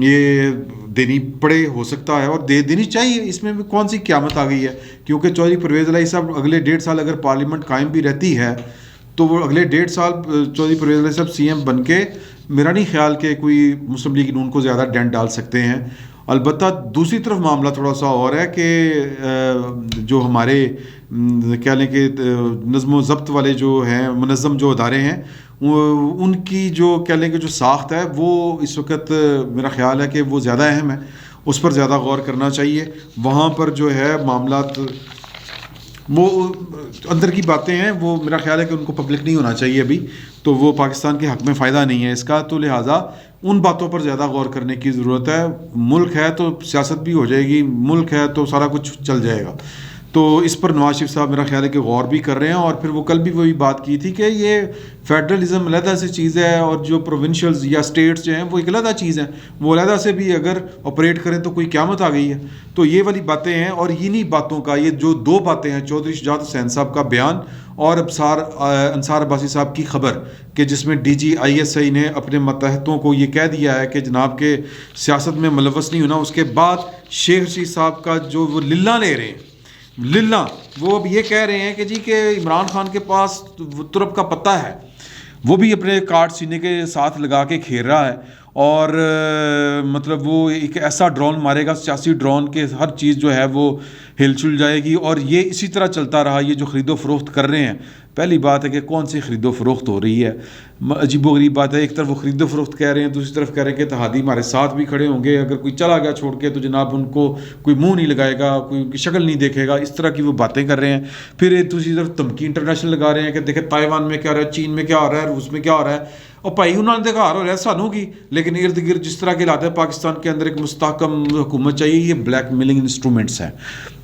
یہ دینی پڑے ہو سکتا ہے اور دینی چاہیے، اس میں بھی کون سی قیامت آ گئی ہے، کیونکہ چودھری پرویز الہی صاحب اگلے 1.5 سال اگر پارلیمنٹ قائم بھی رہتی ہے تو وہ اگلے 1.5 سال چودھری پرویز الہی صاحب سی ایم بن کے میرا نہیں خیال کہ کوئی مسلم لیگ نون کو زیادہ ڈینٹ ڈال سکتے ہیں. البتہ دوسری طرف معاملہ تھوڑا سا اور ہے کہ جو ہمارے کہہ لیں کہ نظم و ضبط والے جو ہیں، منظم جو ادارے ہیں، ان کی جو کہہ لیں کہ جو ساخت ہے وہ اس وقت میرا خیال ہے کہ وہ زیادہ اہم ہے، اس پر زیادہ غور کرنا چاہیے. وہاں پر جو ہے معاملات وہ اندر کی باتیں ہیں، وہ میرا خیال ہے کہ ان کو پبلک نہیں ہونا چاہیے ابھی، تو وہ پاکستان کے حق میں فائدہ نہیں ہے اس کا. تو لہٰذا ان باتوں پر زیادہ غور کرنے کی ضرورت ہے. ملک ہے تو سیاست بھی ہو جائے گی، ملک ہے تو سارا کچھ چل جائے گا. تو اس پر نواز شریف صاحب میرا خیال ہے کہ غور بھی کر رہے ہیں. اور پھر وہ کل بھی وہی بات کی تھی کہ یہ فیڈرلزم علیحدہ سے چیز ہے اور جو پروونشلز یا اسٹیٹس جو ہیں وہ ایک علیحدہ چیز ہیں، وہ علیحدہ سے بھی اگر آپریٹ کریں تو کوئی قیامت آ گئی ہے. تو یہ والی باتیں ہیں. اور انہی باتوں کا یہ جو 2 باتیں ہیں، چودھری شجاعت حسین صاحب کا بیان اور انصار عباسی صاحب کی خبر کہ جس میں ڈی جی ISI نے اپنے ماتحتوں کو یہ کہہ دیا ہے کہ جناب کے سیاست میں ملوث نہیں ہونا. اس کے بعد شیخ رشید صاحب کا جو وہ للہ لے رہے ہیں، للہ وہ اب یہ کہہ رہے ہیں کہ جی کہ عمران خان کے پاس ترپ کا پتہ ہے، وہ بھی اپنے کارڈ سینے کے ساتھ لگا کے کھیر رہا ہے. اور مطلب وہ ایک ایسا ڈرون مارے گا، سیاسی ڈرون، کہ ہر چیز جو ہے وہ ہل چل جائے گی. اور یہ اسی طرح چلتا رہا، یہ جو خرید و فروخت کر رہے ہیں. پہلی بات ہے کہ کون سی خرید و فروخت ہو رہی ہے، عجیب و غریب بات ہے. ایک طرف وہ خرید و فروخت کہہ رہے ہیں، دوسری طرف کہہ رہے ہیں کہ اتحادی ہمارے ساتھ بھی کھڑے ہوں گے، اگر کوئی چلا گیا چھوڑ کے تو جناب ان کو کوئی منہ نہیں لگائے گا، کوئی ان کی شکل نہیں دیکھے گا. اس طرح کی وہ باتیں کر رہے ہیں. پھر ایک دوسری طرف دھمکی انٹرنیشنل لگا رہے ہیں کہ دیکھیں تائیوان میں کیا ہو رہا ہے، چین میں کیا ہو رہا ہے، روس میں کیا ہو رہا ہے. اور بھائی انہوں نے دیکھا ہو رہا ہے سانوں کی، لیکن ارد گرد جس طرح کے حالات ہے پاکستان کے اندر ایک مستحکم حکومت چاہیے. یہ بلیک میلنگ انسٹرومنٹس ہیں،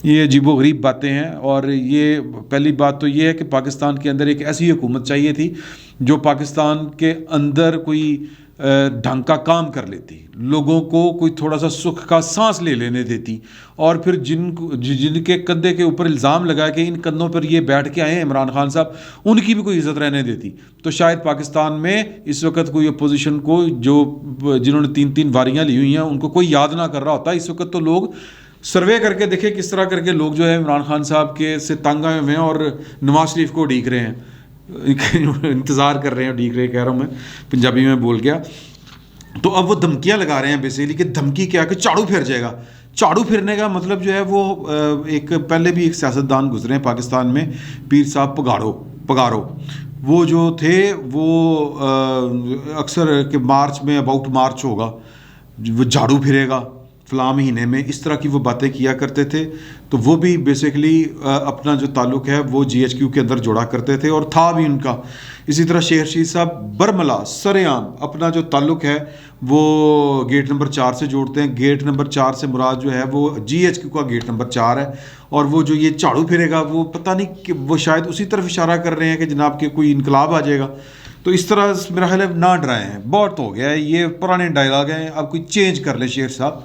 یہ عجیب و غریب باتیں ہیں. اور یہ پہلی بات تو یہ ہے کہ پاکستان کے اندر ایک ایسی حکومت چاہیے تھی جو پاکستان کے اندر کوئی ڈھنگ کا کام کر لیتی، لوگوں کو کوئی تھوڑا سا سکھ کا سانس لے لینے دیتی. اور پھر جن کے کندھے کے اوپر الزام لگا کہ ان کندھوں پر یہ بیٹھ کے آئے ہیں عمران خان صاحب، ان کی بھی کوئی عزت رہنے دیتی. تو شاید پاکستان میں اس وقت کوئی اپوزیشن کو جو جنہوں نے 3 واریاں لی ہوئی ہیں ان کو کوئی یاد نہ کر رہا ہوتا. اس وقت تو لوگ سروے کر کے دیکھیں کس طرح کر کے لوگ جو ہے عمران خان صاحب کے سے تنگ آئے ہوئے ہیں اور نواز شریف کو اڈیک رہے ہیں، انتظار کر رہے ہیں. اڈیک رہے کہہ رہا ہوں میں، پنجابی میں بول گیا. تو اب وہ دھمکیاں لگا رہے ہیں بیسیکلی کہ دھمکی کیا کہ چاڑو پھر جائے گا. چاڑو پھرنے کا مطلب جو ہے وہ ایک پہلے بھی ایک سیاستدان گزرے ہیں پاکستان میں، پیر صاحب پگارو، وہ جو تھے وہ اکثر کہ مارچ میں اباؤٹ مارچ ہوگا وہ جھاڑو پھرے گا فلاں مہینے میں، اس طرح کی وہ باتیں کیا کرتے تھے. تو وہ بھی بیسیکلی اپنا جو تعلق ہے وہ GHQ کے اندر جوڑا کرتے تھے اور تھا بھی ان کا. اسی طرح شیخ رشید صاحب برملا سر عام اپنا جو تعلق ہے وہ گیٹ نمبر 4 سے جوڑتے ہیں. گیٹ نمبر 4 سے مراد جو ہے وہ GHQ کا گیٹ نمبر 4 ہے. اور وہ جو یہ جھاڑو پھرے گا وہ پتہ نہیں کہ وہ شاید اسی طرف اشارہ کر رہے ہیں کہ جناب کہ کوئی انقلاب آ جائے گا. تو اس طرح میرا خیال ہے نہ ڈرائے ہیں، بہت ہو گیا ہے، یہ پرانے ڈائلاگ ہیں، اب کوئی چینج کر لیں شیخ صاحب.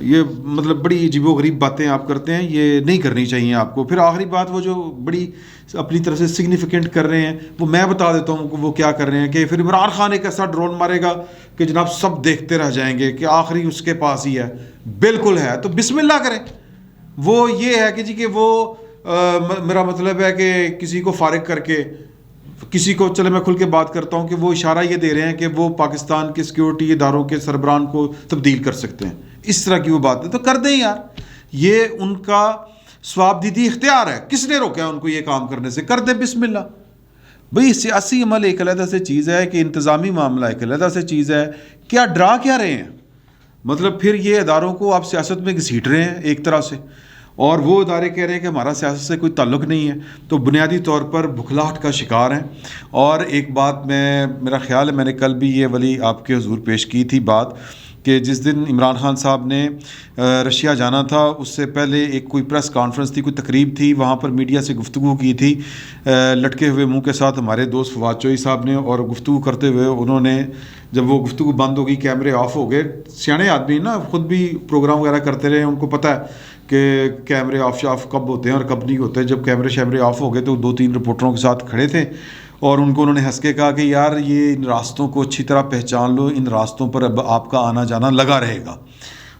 یہ مطلب بڑی عجیب و غریب باتیں آپ کرتے ہیں، یہ نہیں کرنی چاہیے آپ کو. پھر آخری بات وہ جو بڑی اپنی طرف سے سگنیفیکنٹ کر رہے ہیں وہ میں بتا دیتا ہوں وہ کیا کر رہے ہیں کہ پھر عمران خان ایک ایسا ڈرون مارے گا کہ جناب سب دیکھتے رہ جائیں گے کہ آخری اس کے پاس ہی ہے. بالکل ہے تو بسم اللہ کریں. وہ یہ ہے کہ جی کہ وہ میرا مطلب ہے کہ کسی کو فارغ کر کے کسی کو، چلے میں کھل کے بات کرتا ہوں کہ وہ اشارہ یہ دے رہے ہیں کہ وہ پاکستان کے سیکیورٹی اداروں کے سربراہان کو تبدیل کر سکتے ہیں. اس طرح کی وہ بات ہے تو کر دیں یار، یہ ان کا ثواب دیدی اختیار ہے، کس نے روکا ہے ان کو یہ کام کرنے سے؟ کر دیں بسم اللہ. بھئی سیاسی عمل ایک علیحدہ سے چیز ہے کہ انتظامی معاملہ ایک علیحدہ سے چیز ہے. کیا ڈرا کیا رہے ہیں؟ مطلب پھر یہ اداروں کو آپ سیاست میں گھسیٹ رہے ہیں ایک طرح سے، اور وہ ادارے کہہ رہے ہیں کہ ہمارا سیاست سے کوئی تعلق نہیں ہے. تو بنیادی طور پر بکھلاہٹ کا شکار ہیں. اور ایک بات میرا خیال ہے میں نے کل بھی یہ والی آپ کے حضور پیش کی تھی بات کہ جس دن عمران خان صاحب نے رشیا جانا تھا اس سے پہلے ایک کوئی پریس کانفرنس تھی، کوئی تقریب تھی، وہاں پر میڈیا سے گفتگو کی تھی لٹکے ہوئے منہ کے ساتھ ہمارے دوست فواد چوئی صاحب نے. اور گفتگو کرتے ہوئے انہوں نے، جب وہ گفتگو بند ہو گئی، کیمرے آف ہو گئے، سیانے آدمی نا خود بھی پروگرام وغیرہ کرتے رہے، ان کو پتہ ہے کہ کیمرے آف کب ہوتے ہیں اور کب نہیں ہوتے. جب کیمرے آف ہو گئے تو 2-3 رپورٹروں کے ساتھ کھڑے تھے اور ان کو انہوں نے ہنس کے کہا کہ یار یہ ان راستوں کو اچھی طرح پہچان لو، ان راستوں پر اب آپ کا آنا جانا لگا رہے گا.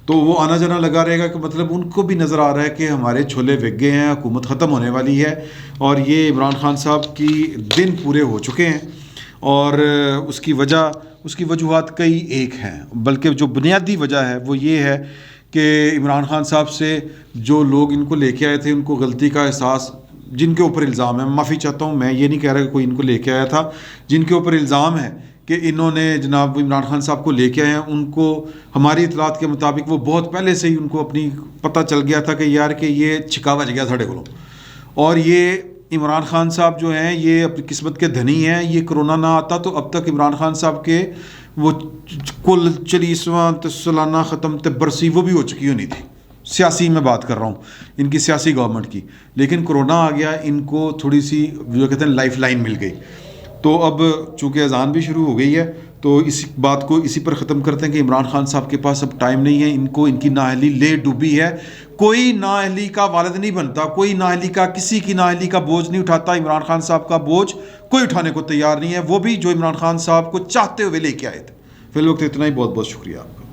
تو وہ آنا جانا لگا رہے گا کہ مطلب ان کو بھی نظر آ رہا ہے کہ ہمارے چھولے بک گئے ہیں، حکومت ختم ہونے والی ہے، اور یہ عمران خان صاحب کی دن پورے ہو چکے ہیں. اور اس کی وجوہات کئی ایک ہیں، بلکہ جو بنیادی وجہ ہے وہ یہ ہے کہ عمران خان صاحب سے جو لوگ ان کو لے کے آئے تھے ان کو غلطی کا احساس، جن کے اوپر الزام ہے، معافی چاہتا ہوں، میں یہ نہیں کہہ رہا کہ کوئی ان کو لے کے آیا تھا، جن کے اوپر الزام ہے کہ انہوں نے جناب عمران خان صاحب کو لے کے آئے ہیں، ان کو ہماری اطلاعات کے مطابق وہ بہت پہلے سے ہی ان کو اپنی پتہ چل گیا تھا کہ یار کہ یہ چھکا بج گیا ساڑھے کو، اور یہ عمران خان صاحب جو ہیں یہ اپنی قسمت کے دھنی ہیں. یہ کرونا نہ آتا تو اب تک عمران خان صاحب کے وہ کل 40واں سالانہ ختم برسی وہ بھی ہو چکی ہونی تھی. سیاسی میں بات کر رہا ہوں، ان کی سیاسی گورنمنٹ کی، لیکن کرونا آ گیا، ان کو تھوڑی سی جو کہتے ہیں لائف لائن مل گئی. تو اب چونکہ اذان بھی شروع ہو گئی ہے تو اس بات کو اسی پر ختم کرتے ہیں کہ عمران خان صاحب کے پاس اب ٹائم نہیں ہے، ان کو ان کی نااہلی لے ڈوبی ہے. کوئی نااہلی کا والد نہیں بنتا، کوئی نااہلی کا کسی کی نااہلی کا بوجھ نہیں اٹھاتا. عمران خان صاحب کا بوجھ کوئی اٹھانے کو تیار نہیں ہے، وہ بھی جو عمران خان صاحب کو چاہتے ہوئے لے کے آئے تھے. فی الوقت اتنا ہی، بہت بہت شکریہ آپ کا.